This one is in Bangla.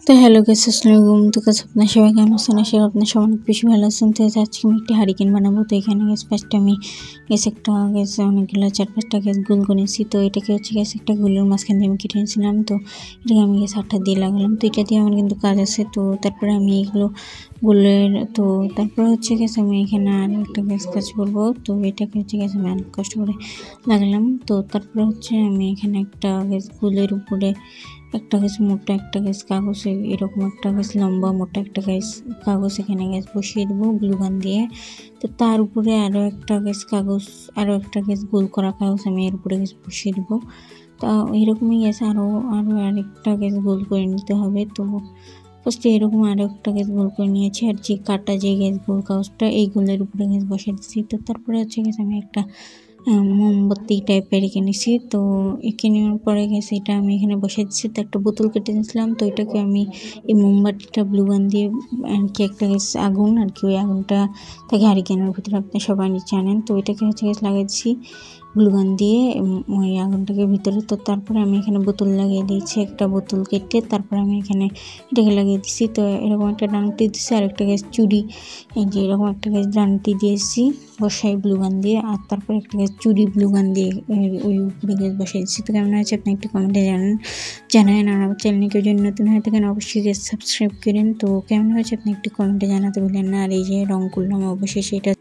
তো হ্যালো গাইস, আসসালামু আলাইকুম। তো গাইস আপনারা সবাই কেমন আছেন? আশা করি আপনারা সবাই অনেক বেশি ভালো আছেন। তো আজকে আমি একটি হারিকেন বানাবো। তো এখানে গাইস ফার্স্টে আমি একটা অনেকগুলো 4-5টা গোল করে নিয়েছি। তো এটাকে একটা গোলের মাঝখান দিয়ে আমি কেটে নিয়েছিলাম। তো এটাকে আমি আঠা দিয়ে লাগালাম। তো এটা দিয়ে আমার কিন্তু কাজ আছে। তো তারপরে আমি এগুলো গোলের তারপরে আমি এখানে আর একটা কাজ করবো। তো এটাকে আমি অনেক কষ্ট করে লাগালাম। তো তারপরে আমি এখানে একটা গোলের উপরে একটা মোটা একটা কাগজ, এরকম একটা লম্বা মোটা একটা কাগজ এখানে বসিয়ে দেবো গ্লু গান দিয়ে। তো তার উপরে আরও একটা কাগজ, আরও একটা গোল করা কাগজ আমি এর উপরে বসিয়ে দেবো। তো এরকমই আরও আরেকটা গোল করে নিতে হবে। তো ফার্স্টে এরকম আরও একটা গোল করে নিয়েছি, আর যে কাটা যে গোল কাগজটা এই গোলের উপরে বসিয়ে দিচ্ছি। তো তারপরে আমি একটা মোমবাতি টাইপের এঁকে নিছি। তো এঁকে নেওয়ার পরে এটা আমি এখানে বসে দিচ্ছি। তো একটা বোতল কেটে নিয়েছিলাম। তো এটাকে আমি এই মোমবাতিটা গ্লু গান দিয়ে আর কি একটা আগুন আর কি, ওই আগুনটা তাকে হারিকেনের ভিতরে আপনি সবাই জানেন। তো এটাকে লাগাইছি গ্লু গান দিয়ে ওই আগুনটাকে ভিতরে। তো তারপরে আমি এখানে বোতল লাগিয়ে দিয়েছি, একটা বোতল কেটে তারপরে আমি এখানে এটাকে লাগিয়ে দিচ্ছি। তো এরকম একটা ডানটি দিচ্ছি, আর একটা চুড়ি, এই যে এরকম একটা ডানটি দিয়েছি বসাই গ্লু গান দিয়ে, আর তারপরে একটা চুড়ি গ্লু গান দিয়ে ওই উপরে বসাই দিচ্ছি। তো কেমন হয়েছে আপনি একটু কমেন্টে জানান। আর আমার চ্যানেলে কেউ যদি নতুন হয়ে থাকেন অবশ্যই সাবস্ক্রাইব করেন। তো কেমন হয়েছে আপনি একটু কমেন্টে জানাতে ভুলেন না। আর এই যে রং করলাম অবশ্যই সেটা